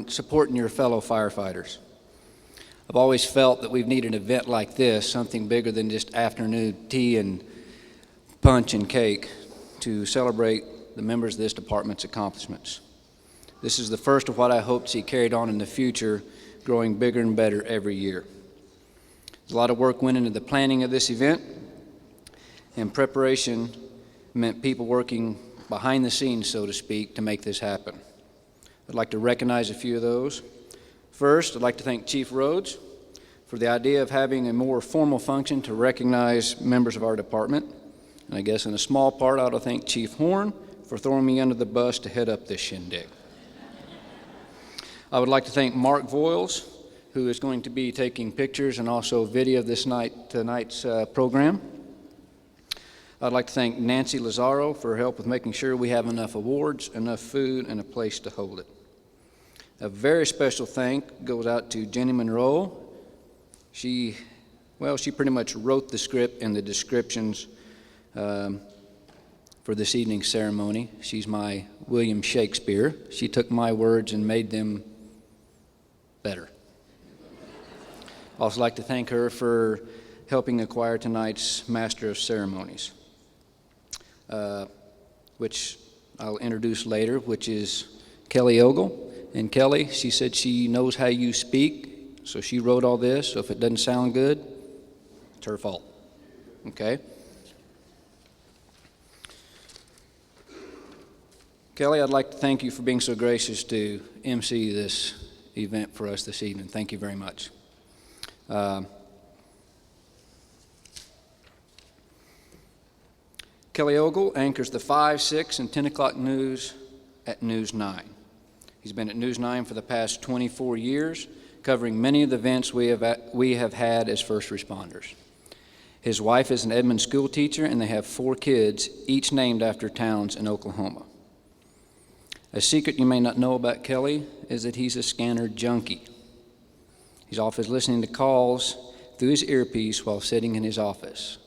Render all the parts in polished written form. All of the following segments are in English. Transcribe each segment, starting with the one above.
supporting your fellow firefighters. I've always felt that we've needed an event like this, something bigger than just afternoon tea and punch and cake, to celebrate the members of this department's accomplishments. This is the first of what I hope to see carried on in the future, growing bigger and better every year. A lot of work went into the planning of this event, and preparation meant people working behind the scenes, so to speak, to make this happen. I'd like to recognize a few of those. First, I'd like to thank Chief Rhodes for the idea of having a more formal function to recognize members of our department. And I guess in a small part, I ought to thank Chief Horn for throwing me under the bus to head up this shindig. I would like to thank Mark Voiles, who is going to be taking pictures and also video of tonight's program. I'd like to thank Nancy Lazaro for her help with making sure we have enough awards, enough food, and a place to hold it. A very special thank goes out to Jenny Monroe. She pretty much wrote the script and the descriptions for this evening's ceremony. She's my William Shakespeare. She took my words and made them better. I'd also like to thank her for helping acquire tonight's Master of Ceremonies, which I'll introduce later, which is Kelly Ogle. And Kelly, she said she knows how you speak, so she wrote all this, so if it doesn't sound good, it's her fault, okay? Kelly, I'd like to thank you for being so gracious to MC this event for us this evening. Thank you very much. Kelly Ogle anchors the 5, 6, and 10 o'clock news at News 9. He's been at News 9 for the past 24 years, covering many of the events we have had as first responders. His wife is an Edmond school teacher, and they have 4 kids, each named after towns in Oklahoma. A secret you may not know about Kelly is that he's a scanner junkie. He's often listening to calls through his earpiece while sitting in his office.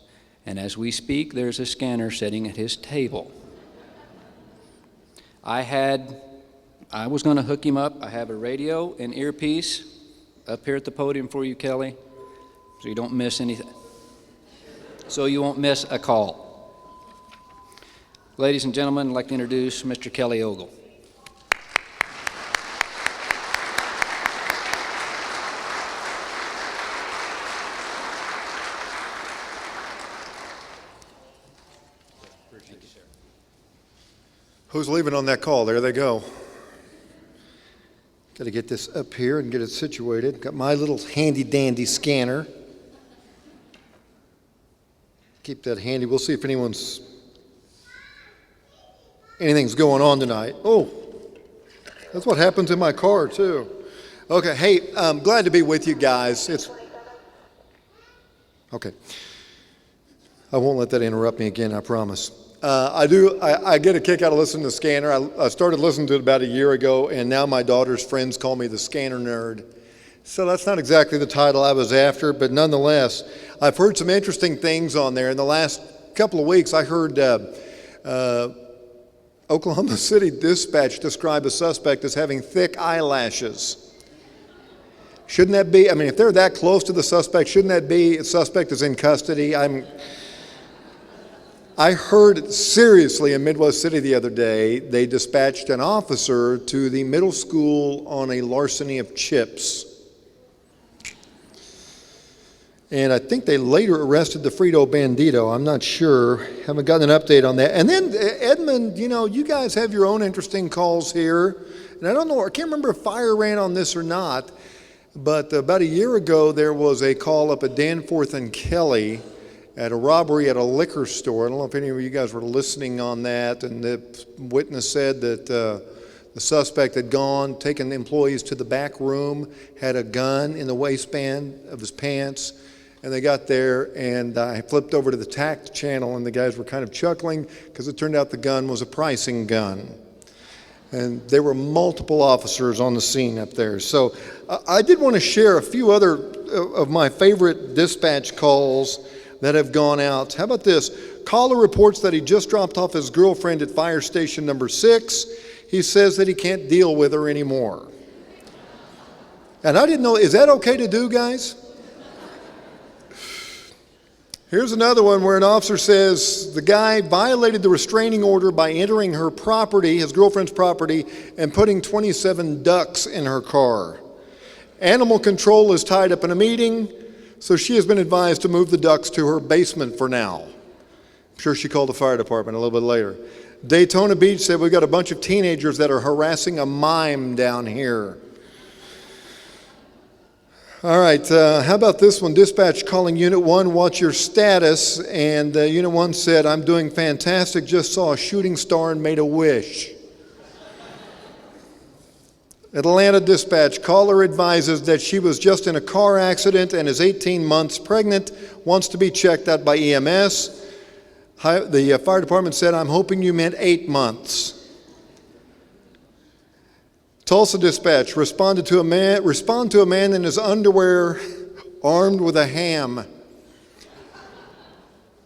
And as we speak, there's a scanner sitting at his table. I was going to hook him up. I have a radio and earpiece up here at the podium for you, Kelly, so you don't miss anything. So you won't miss a call. Ladies and gentlemen, I'd like to introduce Mr. Kelly Ogle. Who's leaving on that call? There they go. Got to get this up here and get it situated. Got my little handy-dandy scanner. Keep that handy. We'll see if anything's going on tonight. Oh, that's what happens in my car, too. Okay, hey, I'm glad to be with you guys. Okay. I won't let that interrupt me again, I promise. I get a kick out of listening to Scanner. I started listening to it about a year ago, and now my daughter's friends call me the Scanner Nerd. So that's not exactly the title I was after, but nonetheless, I've heard some interesting things on there. In the last couple of weeks, I heard Oklahoma City Dispatch describe a suspect as having thick eyelashes. Shouldn't that be, if they're that close to the suspect, shouldn't that be a suspect is in custody? I heard seriously in Midwest City the other day, they dispatched an officer to the middle school on a larceny of chips. And I think they later arrested the Frito Bandito. I'm not sure. Haven't gotten an update on that. And then Edmond, you guys have your own interesting calls here. And I can't remember if fire ran on this or not, but about a year ago there was a call up at Danforth and Kelly at a robbery at a liquor store. I don't know if any of you guys were listening on that, and the witness said that the suspect had taken the employees to the back room, had a gun in the waistband of his pants, and they got there, and I flipped over to the tact channel, and the guys were kind of chuckling because it turned out the gun was a pricing gun. And there were multiple officers on the scene up there. So I did want to share a few other of my favorite dispatch calls that have gone out. How about this? Caller reports that he just dropped off his girlfriend at fire station number 6. He says that he can't deal with her anymore. And I didn't know, is that okay to do, guys? Here's another one where an officer says the guy violated the restraining order by entering her property, his girlfriend's property, and putting 27 ducks in her car. Animal control is tied up in a meeting, so she has been advised to move the ducks to her basement for now. I'm sure she called the fire department a little bit later. Daytona Beach said we've got a bunch of teenagers that are harassing a mime down here. All right, how about this one? Dispatch calling Unit 1, what's your status? And Unit 1 said, I'm doing fantastic, just saw a shooting star and made a wish. Atlanta Dispatch, caller advises that she was just in a car accident and is 18 months pregnant, wants to be checked out by EMS. The fire department said, I'm hoping you meant 8 months. Tulsa Dispatch, respond to a man in his underwear armed with a ham.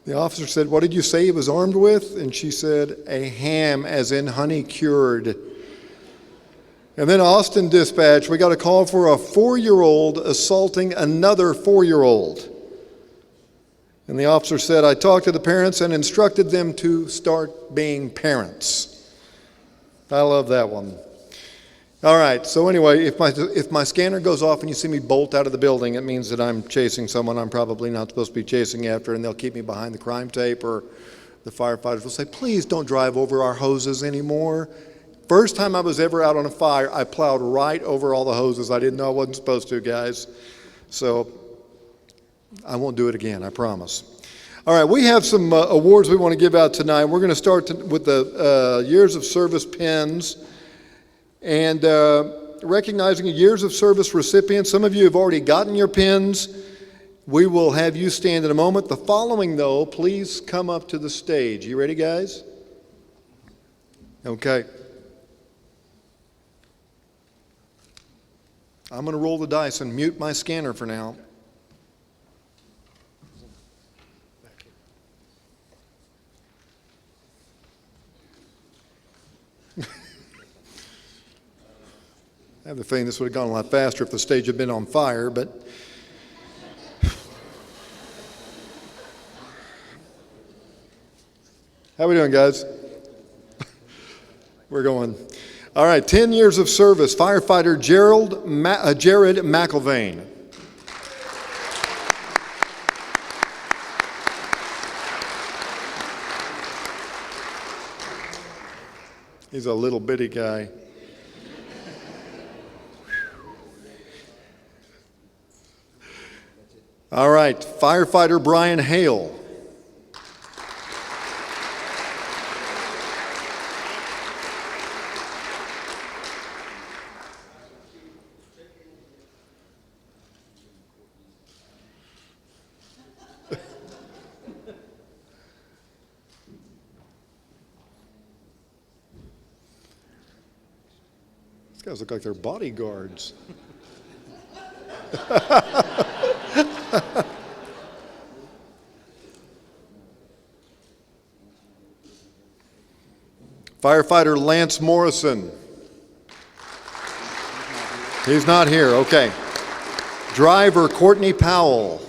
The officer said, what did you say he was armed with? And she said, a ham, as in honey cured. And then Austin Dispatch, we got a call for a 4-year-old assaulting another 4-year-old. And the officer said, I talked to the parents and instructed them to start being parents. I love that one. All right, so anyway, if my scanner goes off and you see me bolt out of the building, it means that I'm chasing someone I'm probably not supposed to be chasing after, and they'll keep me behind the crime tape, or the firefighters will say, please don't drive over our hoses anymore. First time I was ever out on a fire, I plowed right over all the hoses. I didn't know I wasn't supposed to, guys. So I won't do it again, I promise. All right, we have some awards we want to give out tonight. We're going to start with the Years of Service pins. And recognizing years of service recipients. Some of you have already gotten your pins. We will have you stand in a moment. The following, though, please come up to the stage. You ready, guys? Okay. I'm going to roll the dice and mute my scanner for now. I have the feeling this would have gone a lot faster if the stage had been on fire, but how we doing, guys? We're going. All right, 10 years of service, firefighter Jared McIlvain. He's a little bitty guy. All right, firefighter Brian Hale. These guys look like they're bodyguards. Firefighter Lance Morrison. He's not here, okay. Driver Courtney Powell.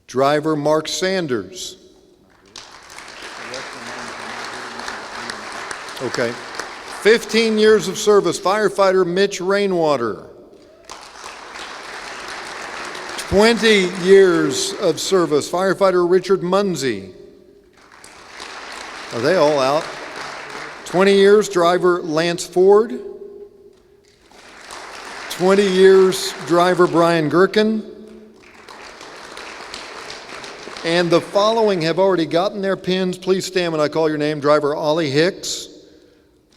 Driver Mark Sanders. Okay. 15 years of service, firefighter Mitch Rainwater. 20 years of service, firefighter Richard Munsey. Are they all out? 20 years, driver Lance Ford. 20 years, driver Brian Gherkin. And the following have already gotten their pins. Please stand when I call your name. Driver Ollie Hicks.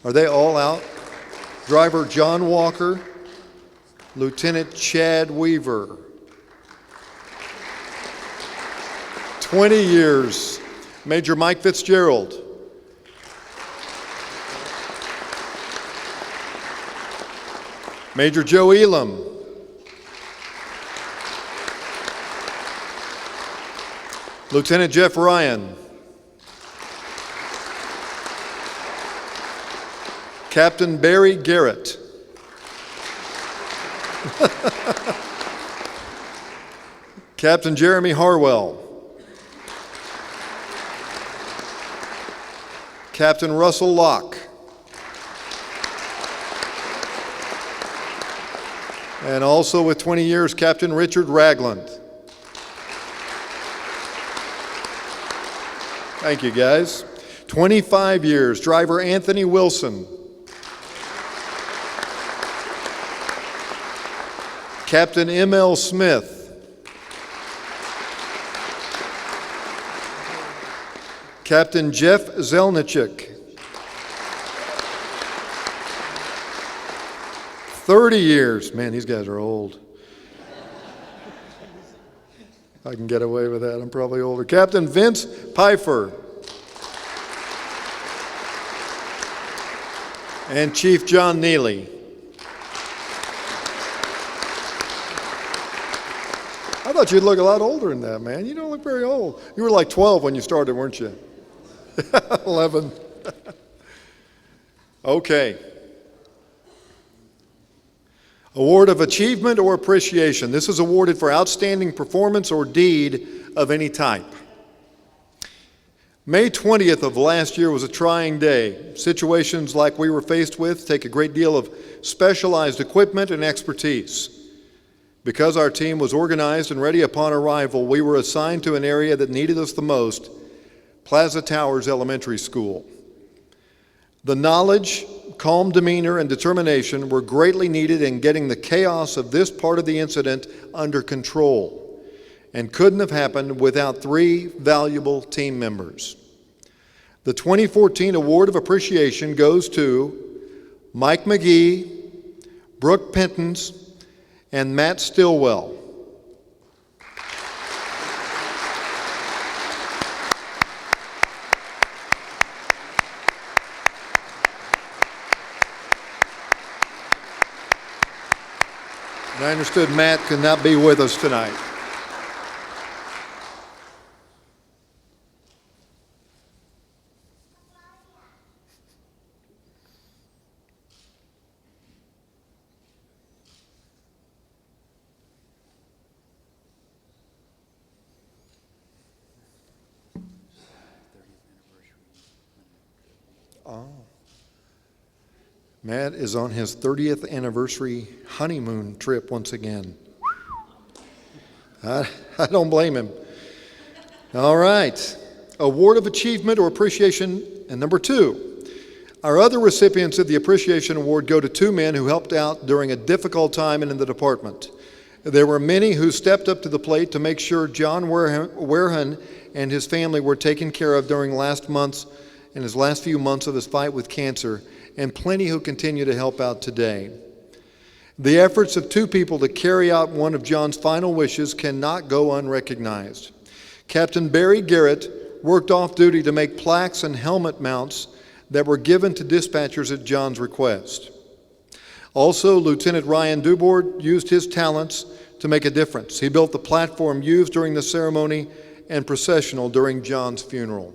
Are they all out? Driver John Walker. Lieutenant Chad Weaver. 20 years. Major Mike Fitzgerald. Major Joe Elam. Lieutenant Jeff Ryan. Captain Barry Garrett. Captain Jeremy Harwell. Captain Russell Locke. And also with 20 years, Captain Richard Ragland. Thank you, guys. 25 years, driver Anthony Wilson. Captain M.L. Smith. Captain Jeff Zelnichuk. 30 years. Man, these guys are old. I can get away with that. I'm probably older. Captain Vince Pfeiffer. And Chief John Neely. I thought you'd look a lot older than that, man. You don't look very old. You were like 12 when you started, weren't you? 11. Okay. Award of Achievement or Appreciation. This is awarded for outstanding performance or deed of any type. May 20th of last year was a trying day. Situations like we were faced with take a great deal of specialized equipment and expertise. Because our team was organized and ready upon arrival, we were assigned to an area that needed us the most, Plaza Towers Elementary School. The knowledge, calm demeanor, and determination were greatly needed in getting the chaos of this part of the incident under control, and couldn't have happened without 3 valuable team members. The 2014 Award of Appreciation goes to Mike McGee, Brooke Pentons, and Matt Stillwell. And I understood Matt could not be with us tonight. Oh. Matt is on his 30th anniversary honeymoon trip once again. I don't blame him. All right. Award of Achievement or Appreciation. And number 2, our other recipients of the Appreciation Award go to 2 men who helped out during a difficult time in the department. There were many who stepped up to the plate to make sure John Wareham and his family were taken care of during his last few months of his fight with cancer, and plenty who continue to help out today. The efforts of 2 people to carry out one of John's final wishes cannot go unrecognized. Captain Barry Garrett worked off duty to make plaques and helmet mounts that were given to dispatchers at John's request. Also, Lieutenant Ryan Dubord used his talents to make a difference. He built the platform used during the ceremony and processional during John's funeral.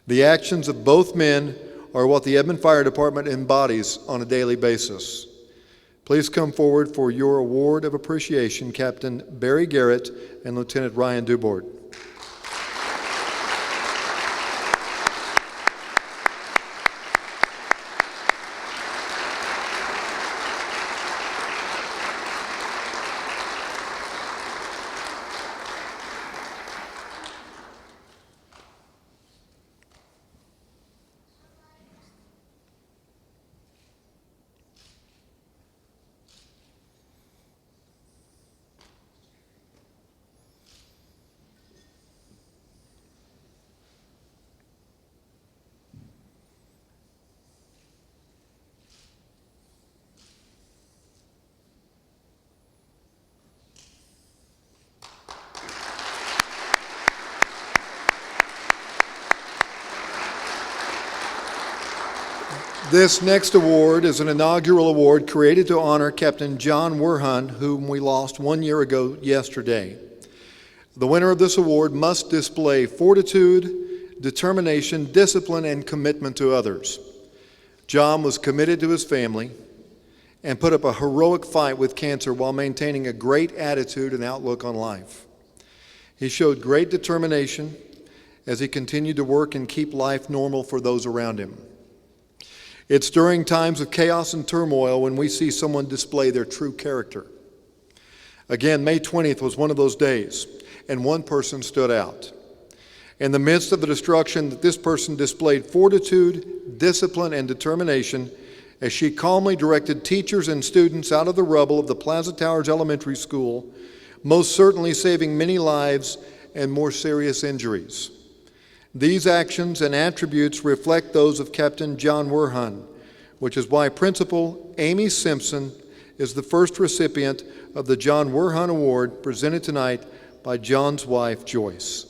The actions of both men are what the Edmond Fire Department embodies on a daily basis. Please come forward for your award of appreciation, Captain Barry Garrett and Lieutenant Ryan Dubord. This next award is an inaugural award created to honor Captain John Werhun, whom we lost 1 year ago yesterday. The winner of this award must display fortitude, determination, discipline, and commitment to others. John was committed to his family and put up a heroic fight with cancer while maintaining a great attitude and outlook on life. He showed great determination as he continued to work and keep life normal for those around him. It's during times of chaos and turmoil when we see someone display their true character. Again, May 20th was one of those days, and one person stood out. In the midst of the destruction, this person displayed fortitude, discipline, and determination as she calmly directed teachers and students out of the rubble of the Plaza Towers Elementary School, most certainly saving many lives and more serious injuries. These actions and attributes reflect those of Captain John Werhun, which is why Principal Amy Simpson is the first recipient of the John Werhun Award presented tonight by John's wife, Joyce.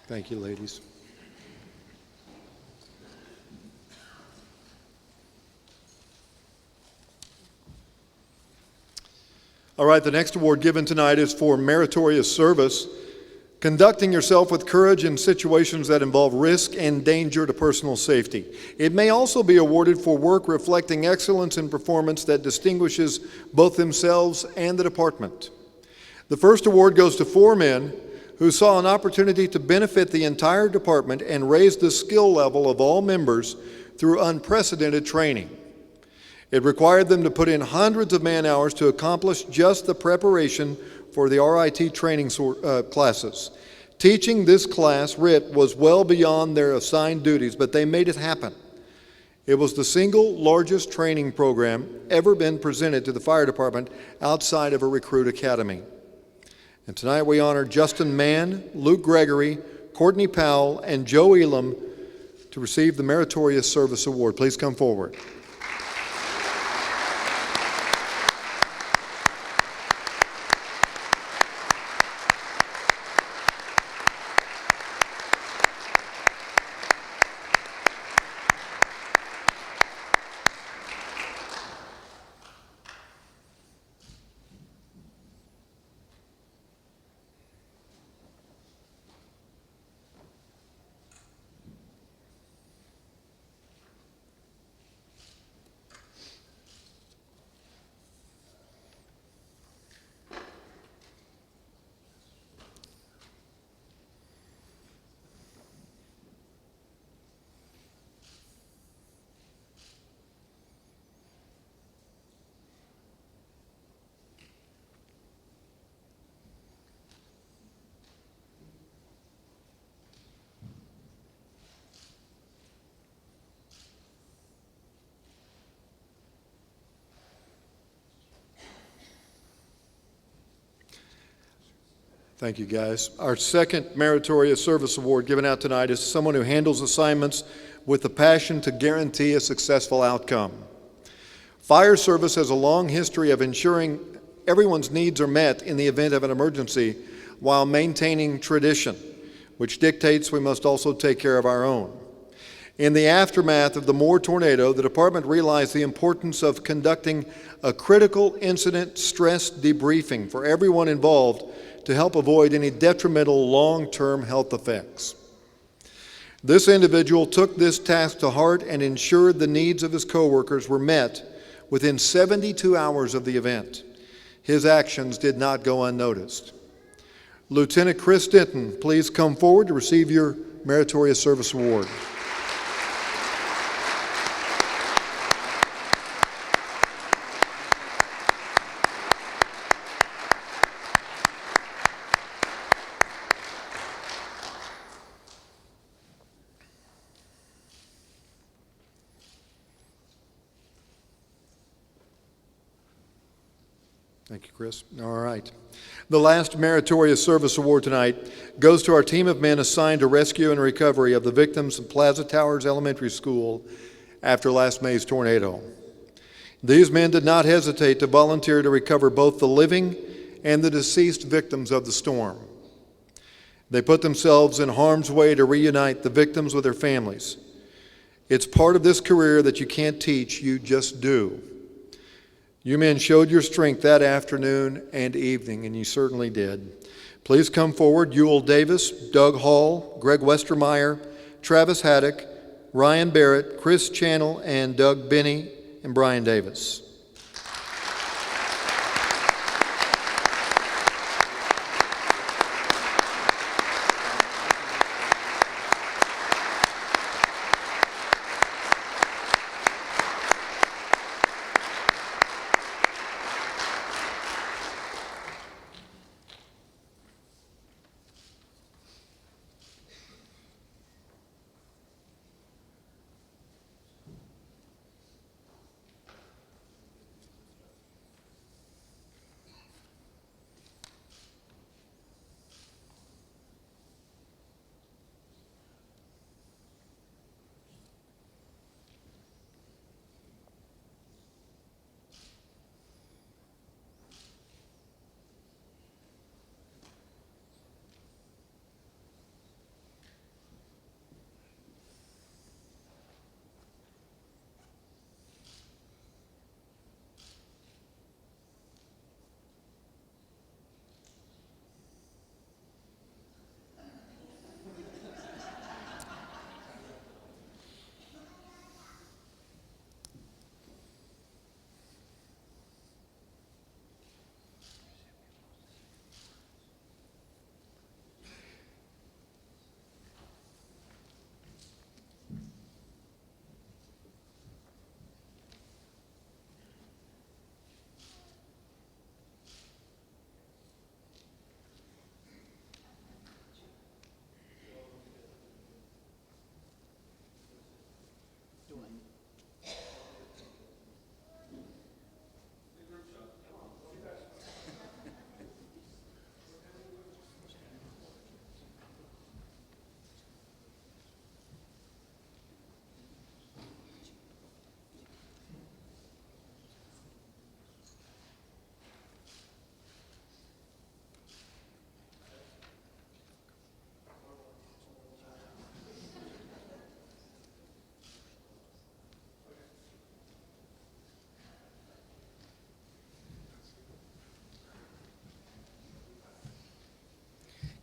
Thank you, ladies. All right, the next award given tonight is for meritorious service, conducting yourself with courage in situations that involve risk and danger to personal safety. It may also be awarded for work reflecting excellence in performance that distinguishes both themselves and the department. The first award goes to 4 men who saw an opportunity to benefit the entire department and raise the skill level of all members through unprecedented training. It required them to put in hundreds of man-hours to accomplish just the preparation for the RIT training classes. Teaching this class, RIT, was well beyond their assigned duties, but they made it happen. It was the single largest training program ever been presented to the fire department outside of a recruit academy. And tonight we honor Justin Mann, Luke Gregory, Courtney Powell, and Joe Elam to receive the Meritorious Service Award. Please come forward. Thank you, guys. Our second Meritorious Service Award given out tonight is to someone who handles assignments with the passion to guarantee a successful outcome. Fire service has a long history of ensuring everyone's needs are met in the event of an emergency while maintaining tradition, which dictates we must also take care of our own. In the aftermath of the Moore tornado, the department realized the importance of conducting a critical incident stress debriefing for everyone involved to help avoid any detrimental long-term health effects. This individual took this task to heart and ensured the needs of his coworkers were met within 72 hours of the event. His actions did not go unnoticed. Lieutenant Chris Denton, please come forward to receive your Meritorious Service Award. Thank you, Chris. All right. The last Meritorious Service Award tonight goes to our team of men assigned to rescue and recovery of the victims of Plaza Towers Elementary School after last May's tornado. These men did not hesitate to volunteer to recover both the living and the deceased victims of the storm. They put themselves in harm's way to reunite the victims with their families. It's part of this career that you can't teach, you just do. You men showed your strength that afternoon and evening, and you certainly did. Please come forward, Ewell Davis, Doug Hall, Greg Westermeyer, Travis Haddock, Ryan Barrett, Chris Channel, and Doug Binney, and Brian Davis.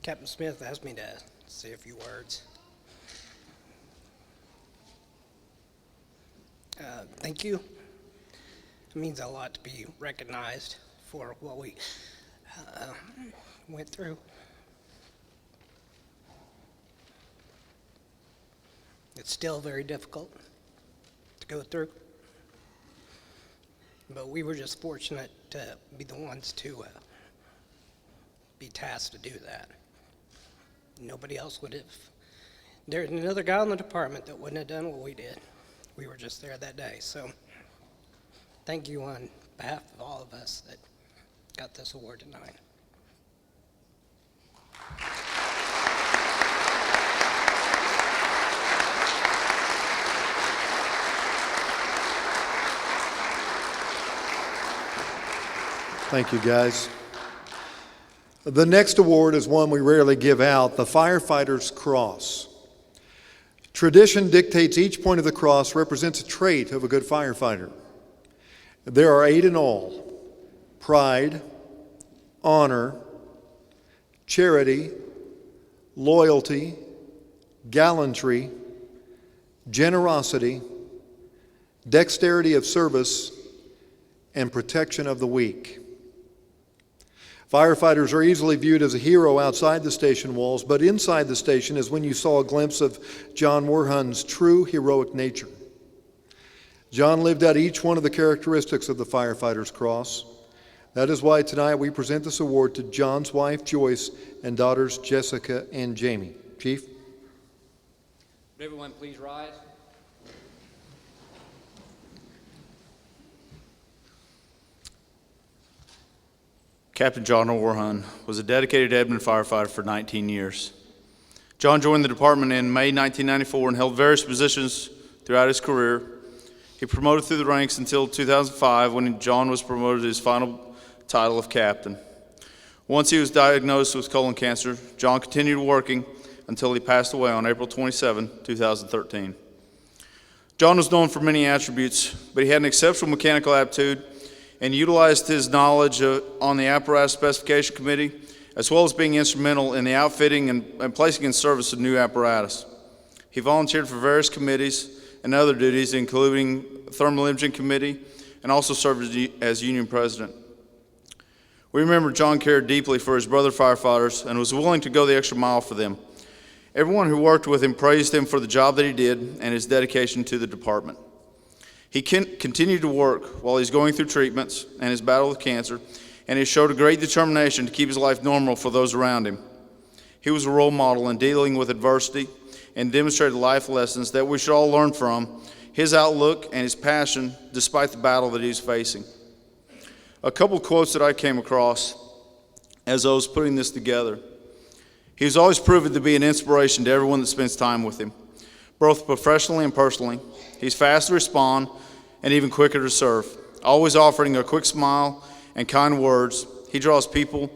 Captain Smith asked me to say a few words. Thank you. It means a lot to be recognized for what we went through. It's still very difficult to go through, but we were just fortunate to be the ones to be tasked to do that. Nobody else would have. There's another guy in the department that wouldn't have done what we did. We were just there that day. So thank you on behalf of all of us that got this award tonight. Thank you, guys. The next award is one we rarely give out, the Firefighter's Cross. Tradition dictates each point of the cross represents a trait of a good firefighter. There are 8 in all: pride, honor, charity, loyalty, gallantry, generosity, dexterity of service, and protection of the weak. Firefighters are easily viewed as a hero outside the station walls, but inside the station is when you saw a glimpse of John Warhun's true heroic nature. John lived out each one of the characteristics of the Firefighter's Cross. That is why tonight we present this award to John's wife, Joyce, and daughters, Jessica and Jamie. Chief? Would everyone please rise? Captain John Orhun was a dedicated Edmond firefighter for 19 years. John joined the department in May 1994 and held various positions throughout his career. He promoted through the ranks until 2005 when John was promoted to his final title of captain. Once he was diagnosed with colon cancer, John continued working until he passed away on April 27, 2013. John was known for many attributes, but he had an exceptional mechanical aptitude and utilized his knowledge on the apparatus specification committee, as well as being instrumental in the outfitting and placing in service of new apparatus. He volunteered for various committees and other duties, including thermal imaging committee, and also served as union president. We remember John cared deeply for his brother firefighters and was willing to go the extra mile for them. Everyone who worked with him praised him for the job that he did and his dedication to the department. He continued to work while he's going through treatments and his battle with cancer, and he showed a great determination to keep his life normal for those around him. He was a role model in dealing with adversity and demonstrated life lessons that we should all learn from, his outlook and his passion despite the battle that he was facing. A couple quotes that I came across as I was putting this together. He was always proven to be an inspiration to everyone that spends time with him, both professionally and personally. He's fast to respond and even quicker to serve, always offering a quick smile and kind words. He draws people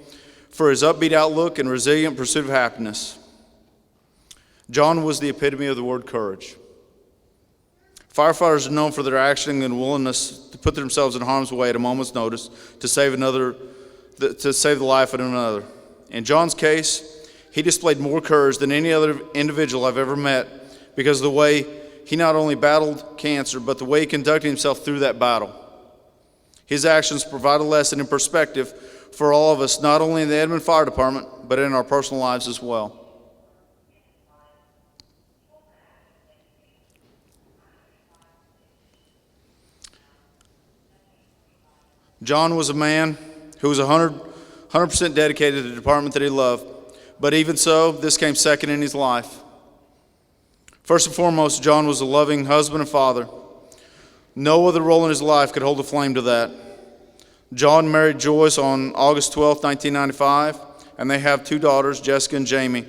for his upbeat outlook and resilient pursuit of happiness. John was the epitome of the word courage. Firefighters are known for their action and willingness to put themselves in harm's way at a moment's notice to save the life of another. In John's case, he displayed more courage than any other individual I've ever met because of the way he not only battled cancer, but the way he conducted himself through that battle. His actions provide a lesson in perspective for all of us, not only in the Edmond Fire Department, but in our personal lives as well. John was a man who was 100% dedicated to the department that he loved, but even so, this came second in his life. First and foremost, John was a loving husband and father. No other role in his life could hold a flame to that. John married Joyce on August 12, 1995, and they have 2 daughters, Jessica and Jamie.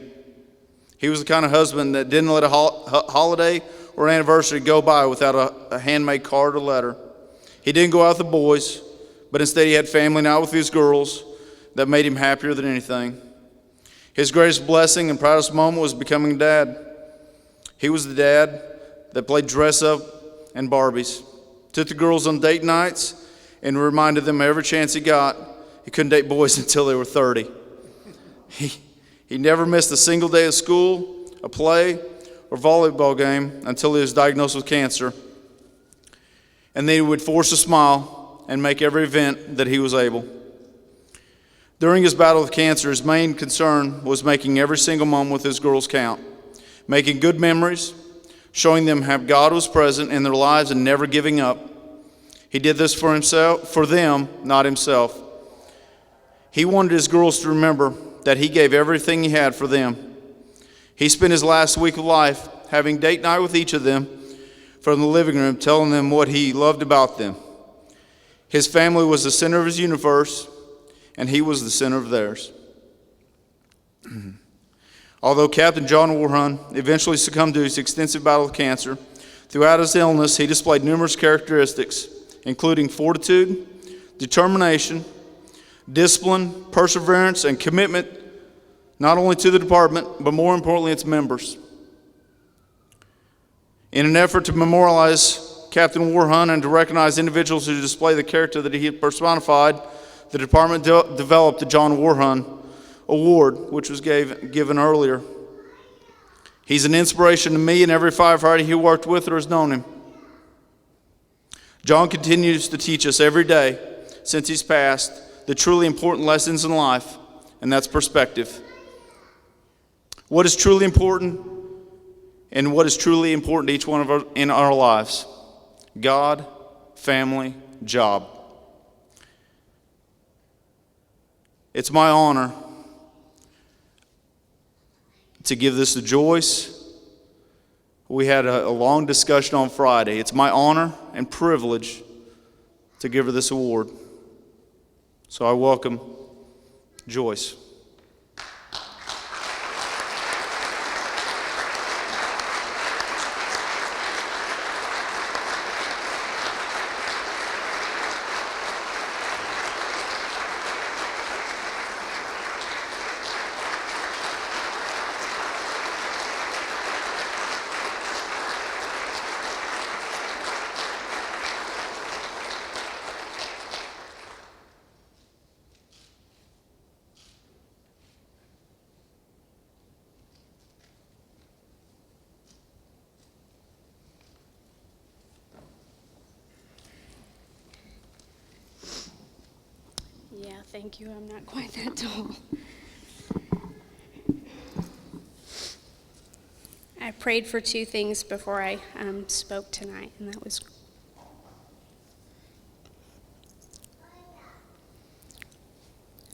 He was the kind of husband that didn't let a holiday or anniversary go by without a handmade card or letter. He didn't go out with the boys, but instead he had family night with his girls that made him happier than anything. His greatest blessing and proudest moment was becoming a dad. He was the dad that played dress-up and Barbies, took the girls on date nights, and reminded them every chance he got he couldn't date boys until they were 30. He never missed a single day of school, a play, or volleyball game until he was diagnosed with cancer. And then he would force a smile and make every event that he was able. During his battle with cancer, his main concern was making every single moment with his girls count, making good memories, showing them how God was present in their lives and never giving up. He did this for himself, for them, not himself. He wanted his girls to remember that he gave everything he had for them. He spent his last week of life having date night with each of them from the living room, telling them what he loved about them. His family was the center of his universe, and he was the center of theirs. Although Captain John Orhun eventually succumbed to his extensive battle with cancer, throughout his illness he displayed numerous characteristics, including fortitude, determination, discipline, perseverance, and commitment not only to the department, but more importantly its members. In an effort to memorialize Captain Orhun and to recognize individuals who display the character that he had personified, the department developed the John Orhun Award, which was given earlier. He's an inspiration to me and every firefighter he worked with or has known him. John continues to teach us every day since he's passed the truly important lessons in life, and that's perspective. What is truly important and what is truly important to each one of us in our lives? God, family, job. It's my honor to give this to Joyce. We had a long discussion on Friday. It's my honor and privilege to give her this award. So I welcome Joyce. Yeah, thank you. I'm not quite that tall. I prayed for two things before I spoke tonight, and that was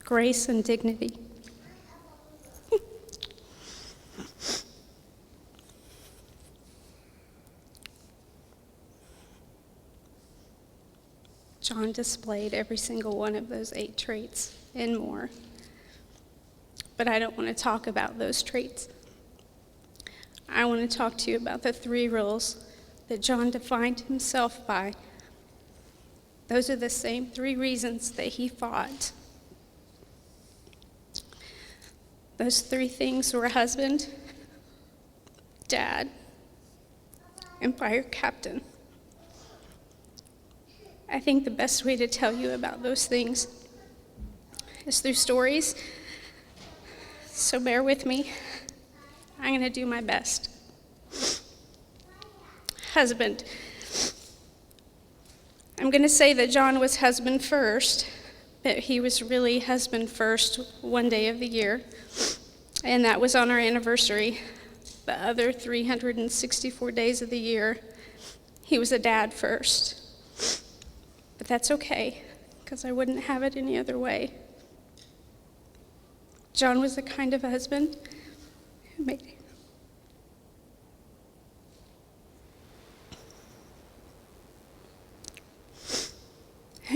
grace and dignity. John displayed every single one of those 8 traits and more. But I don't want to talk about those traits. I want to talk to you about the 3 rules that John defined himself by. Those are the same 3 reasons that he fought. Those 3 things were husband, dad, and fire captain. I think the best way to tell you about those things is through stories. So bear with me. I'm going to do my best. Husband. I'm going to say that John was husband first, but he was really husband first one day of the year, and that was on our anniversary. The other 364 days of the year, he was a dad first. But that's okay, because I wouldn't have it any other way. John was the kind of husband who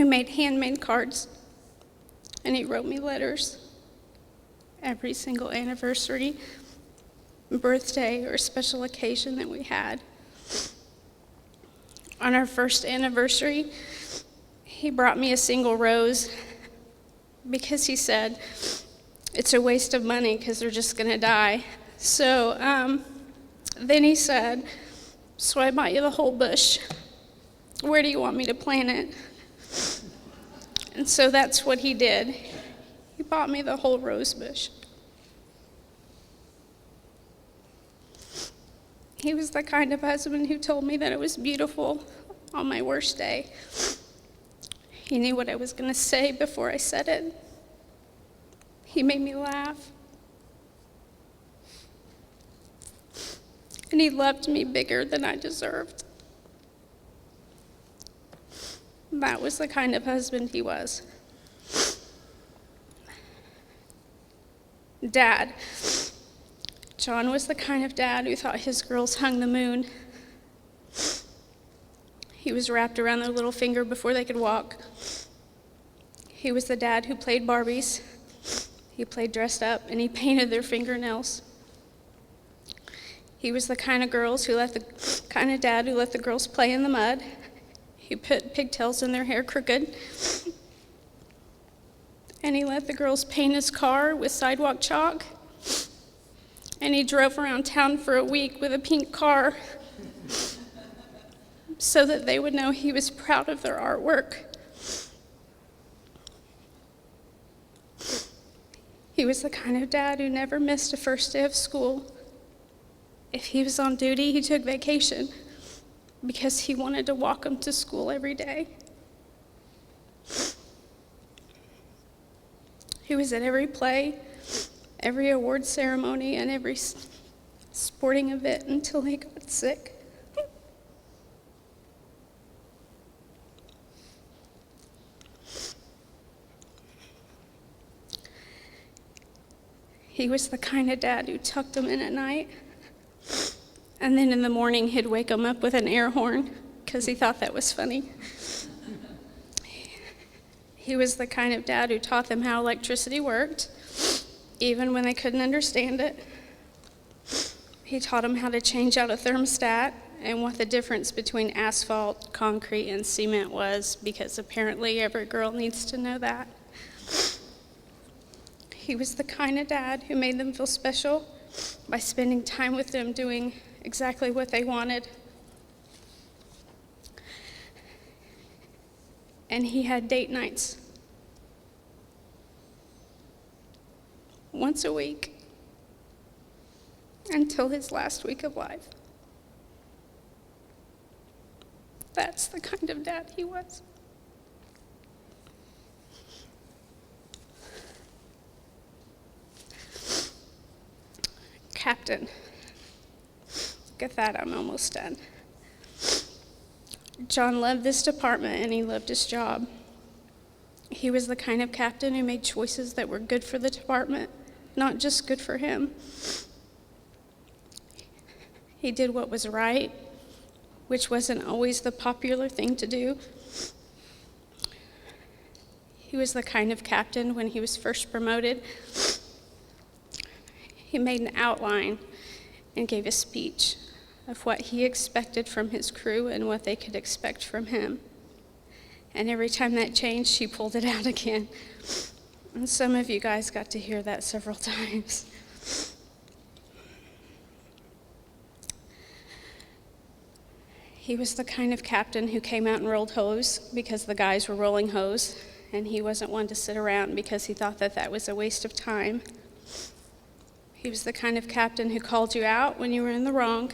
made handmade cards, and he wrote me letters every single anniversary, birthday, or special occasion that we had. On our first anniversary, he brought me a single rose because he said it's a waste of money because they're just going to die. So then he said, so I bought you the whole bush. Where do you want me to plant it? And so that's what he did. He bought me the whole rose bush. He was the kind of husband who told me that it was beautiful on my worst day. He knew what I was going to say before I said it. He made me laugh. And he loved me bigger than I deserved. That was the kind of husband he was. Dad. John was the kind of dad who thought his girls hung the moon. He was wrapped around their little finger before they could walk. He was the dad who played Barbies. He played dressed up, and he painted their fingernails. He was the kind of dad who let the girls play in the mud. He put pigtails in their hair crooked. And he let the girls paint his car with sidewalk chalk. And he drove around town for a week with a pink car so that they would know he was proud of their artwork. He was the kind of dad who never missed a first day of school. If he was on duty, he took vacation because he wanted to walk them to school every day. He was at every play, every award ceremony, and every sporting event until he got sick. He was the kind of dad who tucked them in at night, and then in the morning he'd wake them up with an air horn because he thought that was funny. He was the kind of dad who taught them how electricity worked, even when they couldn't understand it. He taught them how to change out a thermostat and what the difference between asphalt, concrete, and cement was, because apparently every girl needs to know that. He was the kind of dad who made them feel special by spending time with them doing exactly what they wanted. And he had date nights once a week until his last week of life. That's the kind of dad he was. Captain. Look at that, I'm almost done. John loved this department and he loved his job. He was the kind of captain who made choices that were good for the department, not just good for him. He did what was right, which wasn't always the popular thing to do. He was the kind of captain, when he was first promoted, he made an outline and gave a speech of what he expected from his crew and what they could expect from him. And every time that changed, he pulled it out again. And some of you guys got to hear that several times. He was the kind of captain who came out and rolled hose because the guys were rolling hose, and he wasn't one to sit around because he thought that that was a waste of time. He was the kind of captain who called you out when you were in the wrong.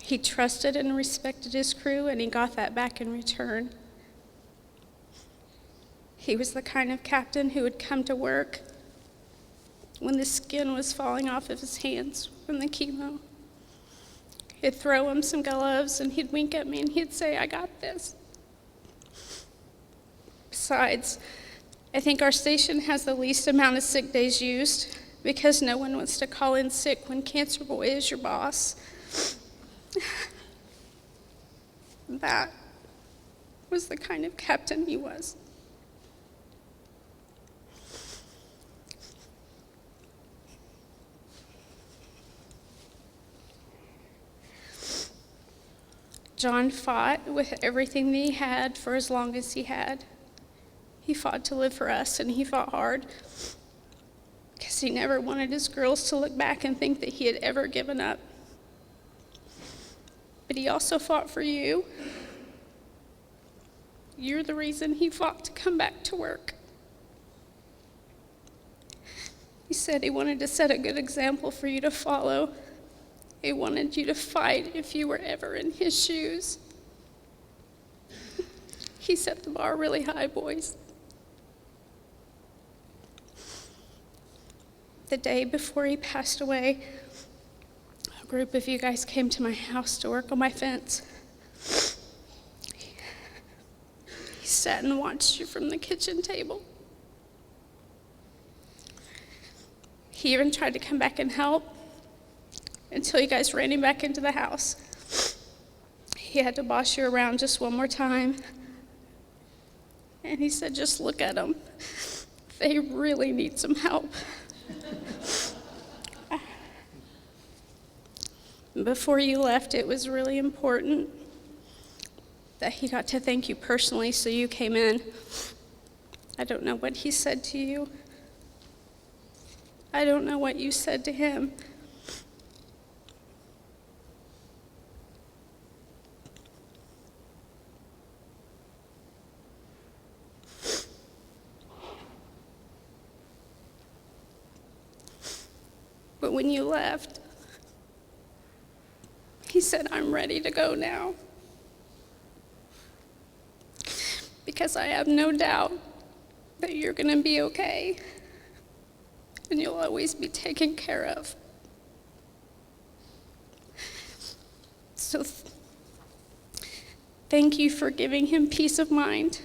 He trusted and respected his crew, and he got that back in return. He was the kind of captain who would come to work when the skin was falling off of his hands from the chemo. He'd throw him some gloves, and he'd wink at me, and he'd say, "I got this." Besides, I think our station has the least amount of sick days used because no one wants to call in sick when Cancer Boy is your boss. That was the kind of captain he was. John fought with everything that he had for as long as he had. He fought to live for us, and he fought hard because he never wanted his girls to look back and think that he had ever given up. But he also fought for you. You're the reason he fought to come back to work. He said he wanted to set a good example for you to follow. He wanted you to fight if you were ever in his shoes. He set the bar really high, boys. The day before he passed away, a group of you guys came to my house to work on my fence. He sat and watched you from the kitchen table. He even tried to come back and help until you guys ran him back into the house. He had to boss you around just one more time. And he said, "Just look at them. They really need some help." Before you left, it was really important that he got to thank you personally, so you came in. I don't know what he said to you. I don't know what you said to him. But when you left, he said, "I'm ready to go now, because I have no doubt that you're going to be okay and you'll always be taken care of." So thank you for giving him peace of mind.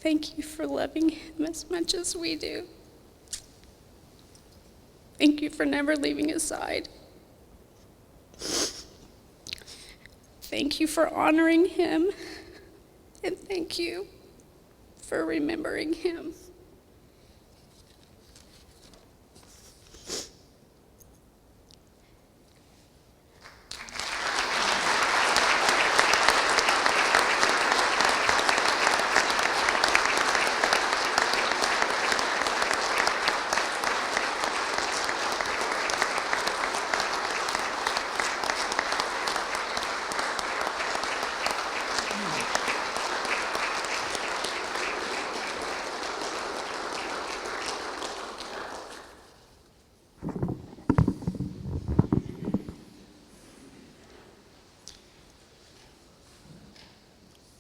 Thank you for loving him as much as we do. Thank you for never leaving his side. Thank you for honoring him, and thank you for remembering him.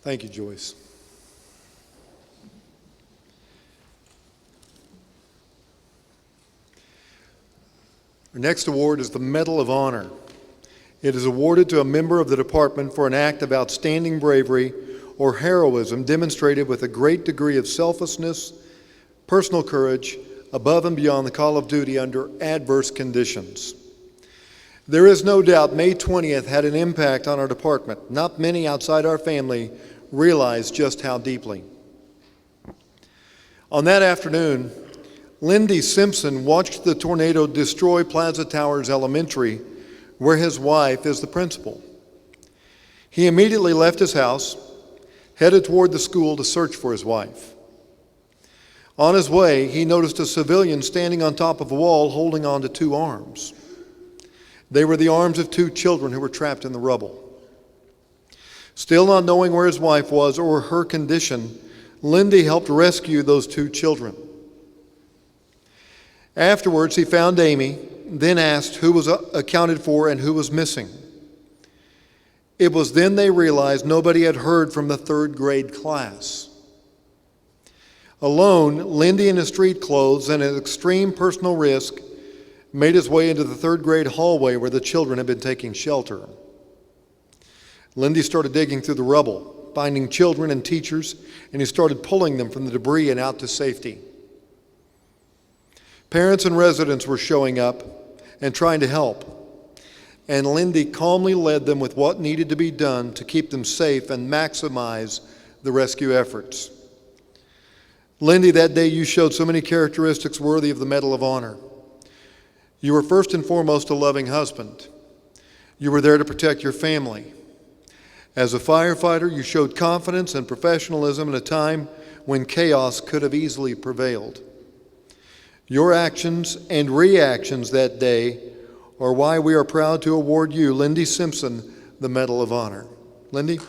Thank you, Joyce. Our next award is the Medal of Honor. It is awarded to a member of the department for an act of outstanding bravery or heroism demonstrated with a great degree of selflessness, personal courage, above and beyond the call of duty under adverse conditions. There is no doubt May 20th had an impact on our department. Not many outside our family realize just how deeply. On that afternoon, Lindy Simpson watched the tornado destroy Plaza Towers Elementary, where his wife is the principal. He immediately left his house, headed toward the school to search for his wife. On his way, he noticed a civilian standing on top of a wall holding on to two arms. They were the arms of two children who were trapped in the rubble. Still not knowing where his wife was or her condition, Lindy helped rescue those two children. Afterwards, he found Amy, then asked who was accounted for and who was missing. It was then they realized nobody had heard from the third grade class. Alone, Lindy in his street clothes and at extreme personal risk made his way into the third grade hallway where the children had been taking shelter. Lindy started digging through the rubble, finding children and teachers, and he started pulling them from the debris and out to safety. Parents and residents were showing up and trying to help, and Lindy calmly led them with what needed to be done to keep them safe and maximize the rescue efforts. Lindy, that day you showed so many characteristics worthy of the Medal of Honor. You were first and foremost a loving husband. You were there to protect your family. As a firefighter, you showed confidence and professionalism at a time when chaos could have easily prevailed. Your actions and reactions that day are why we are proud to award you, Lindy Simpson, the Medal of Honor. Lindy?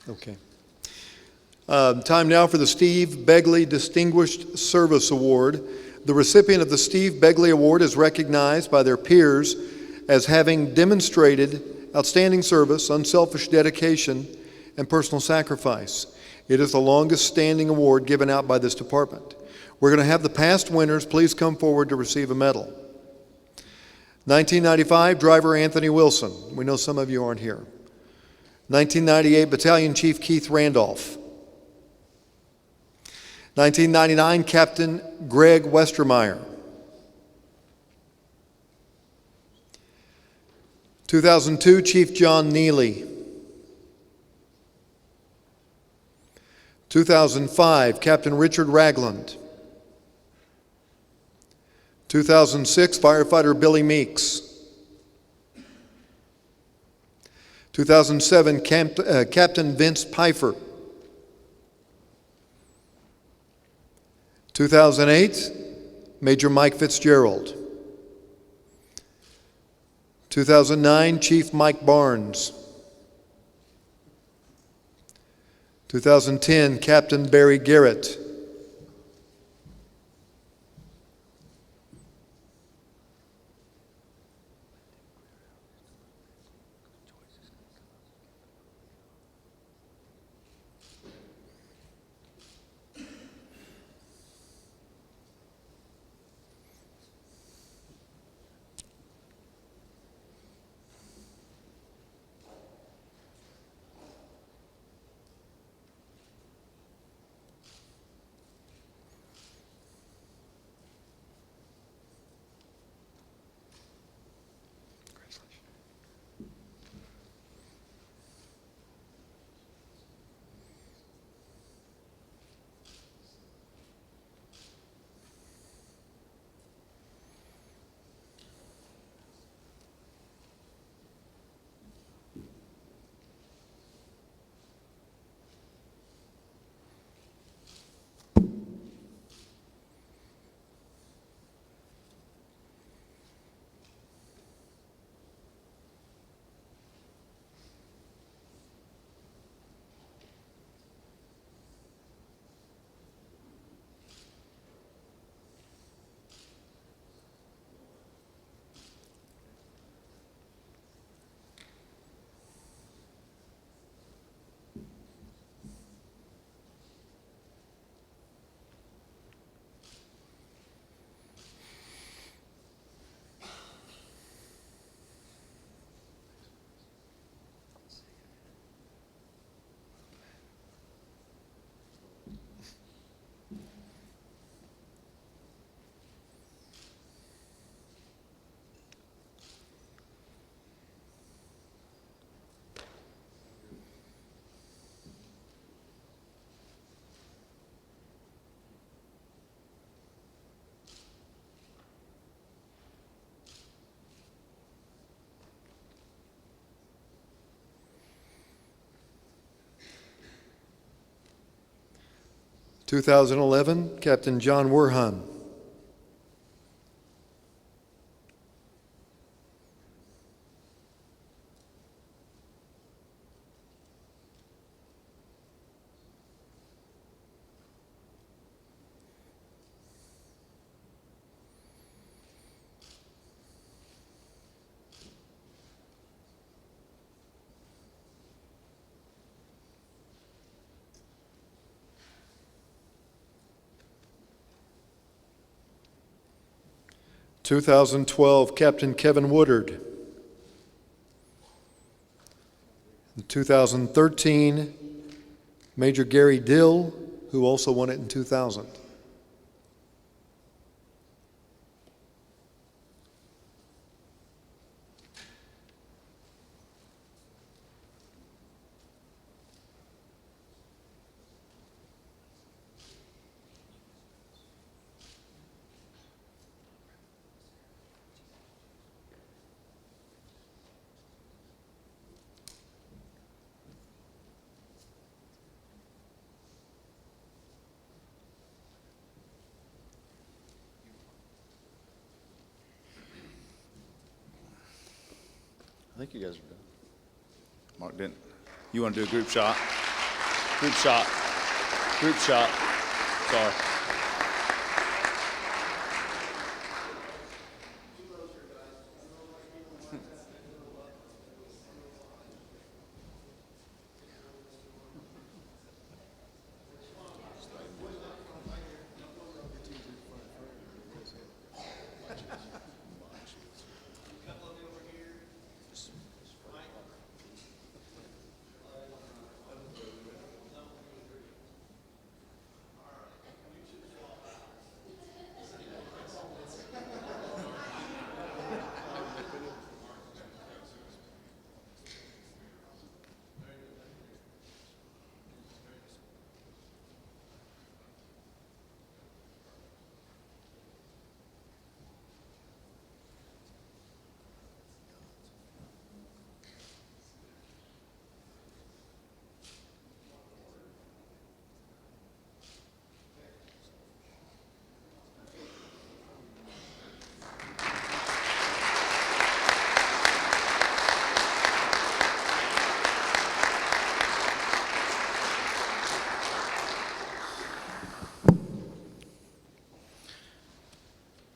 Okay. Time now for the Steve Begley Distinguished Service Award. The recipient of the Steve Begley Award is recognized by their peers as having demonstrated outstanding service, unselfish dedication, and personal sacrifice. It is the longest standing award given out by this department. We're going to have the past winners please come forward to receive a medal. 1995, driver Anthony Wilson. We know some of you aren't here. 1998, Battalion Chief Keith Randolph. 1999, Captain Greg Westermeyer. 2002, Chief John Neely. 2005, Captain Richard Ragland. 2006, Firefighter Billy Meeks. 2007, Captain Vince Pfeiffer. 2008, Major Mike Fitzgerald. 2009, Chief Mike Barnes. 2010, Captain Barry Garrett. 2011, Captain John Werhan. 2012, Captain Kevin Woodard. 2013, Major Gary Dill, who also won it in 2000. I think you guys are done. Mark didn't. You want to do a group shot? Group shot. Group shot. Sorry.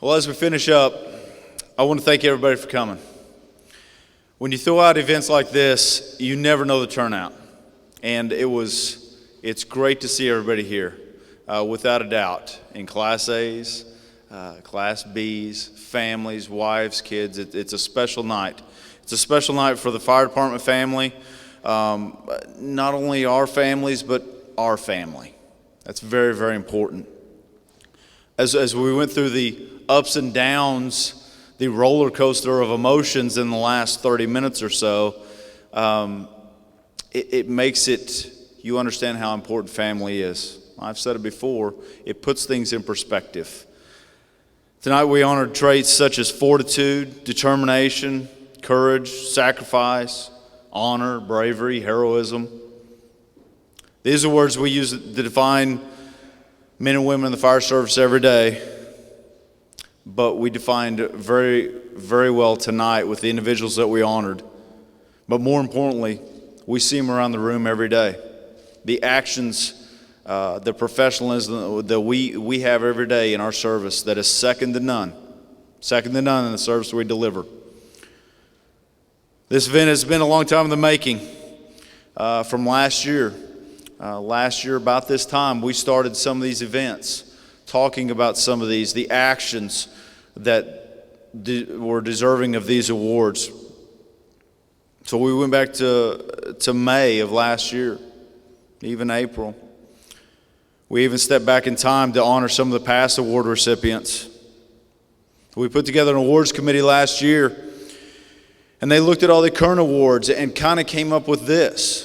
Well, as we finish up, I want to thank everybody for coming. When you throw out events like this, you never know the turnout. And it's great to see everybody here, without a doubt, in Class A's, Class B's, families, wives, kids. It's a special night. It's a special night for the fire department family, not only our families, but our family. That's very, very important. As we went through the ups and downs, the roller coaster of emotions in the last 30 minutes or so, it makes it, you understand how important family is. I've said it before, it puts things in perspective. Tonight we honored traits such as fortitude, determination, courage, sacrifice, honor, bravery, heroism. These are words we use to define men and women in the fire service every day, but we defined very, very well tonight with the individuals that we honored. But more importantly, we see them around the room every day. The actions, the professionalism that we have every day in our service that is second to none in the service we deliver. This event has been a long time in the making, from last year. Last year, about this time, we started some of these events, talking about some of these, the actions that were deserving of these awards. So we went back to May of last year, even April. We even stepped back in time to honor some of the past award recipients. We put together an awards committee last year, and they looked at all the current awards and kind of came up with this.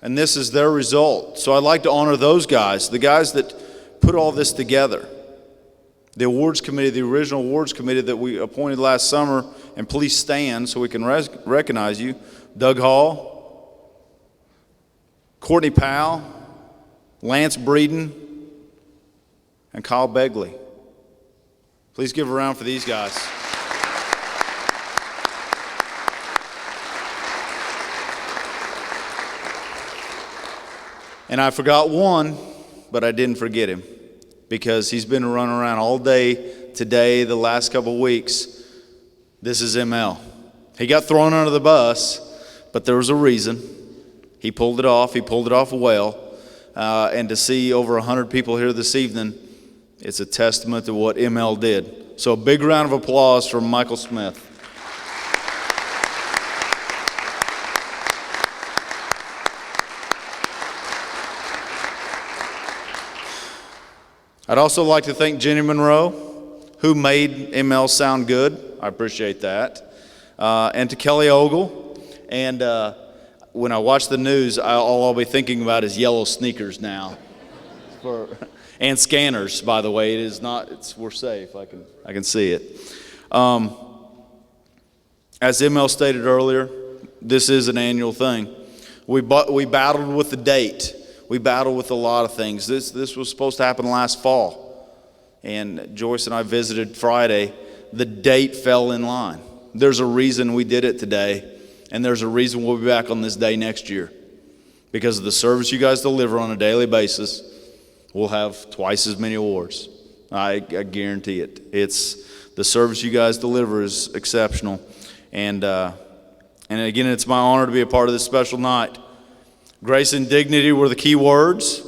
And this is their result. So I'd like to honor those guys, the guys that put all this together. The awards committee, the original awards committee that we appointed last summer, and please stand so we can recognize you. Doug Hall, Courtney Powell, Lance Breeden, and Kyle Begley. Please give a round for these guys. And I forgot one, but I didn't forget him because he's been running around all day today, the last couple of weeks. This is ML. He got thrown under the bus, but there was a reason. He pulled it off. He pulled it off well. And to see over 100 people here this evening, it's a testament to what ML did. So a big round of applause for Michael Smith. I'd also like to thank Jenny Monroe, who made ML sound good. I appreciate that. And to Kelly Ogle. And when I watch the news, all I'll be thinking about is yellow sneakers now. And scanners, by the way. It is not, we're safe. I can see it. As ML stated earlier, this is an annual thing. We battled with the date. We battled with a lot of things. This was supposed to happen last fall. And Joyce and I visited Friday. The date fell in line. There's a reason we did it today. And there's a reason we'll be back on this day next year. Because of the service you guys deliver on a daily basis, we'll have twice as many awards. I guarantee it. The service you guys deliver is exceptional. And again, it's my honor to be a part of this special night. Grace and dignity were the key words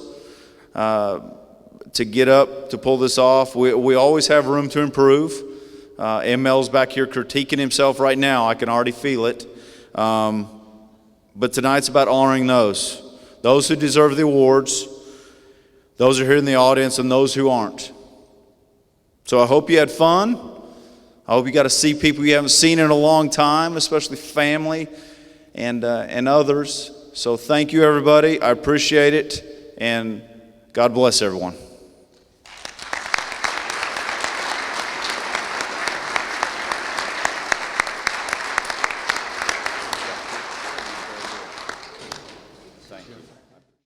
to get up, to pull this off. We always have room to improve. ML's back here critiquing himself right now. I can already feel it. But tonight's about honoring those who deserve the awards, those who are here in the audience, and those who aren't. So I hope you had fun. I hope you got to see people you haven't seen in a long time, especially family and others. So thank you, everybody. I appreciate it, and God bless everyone.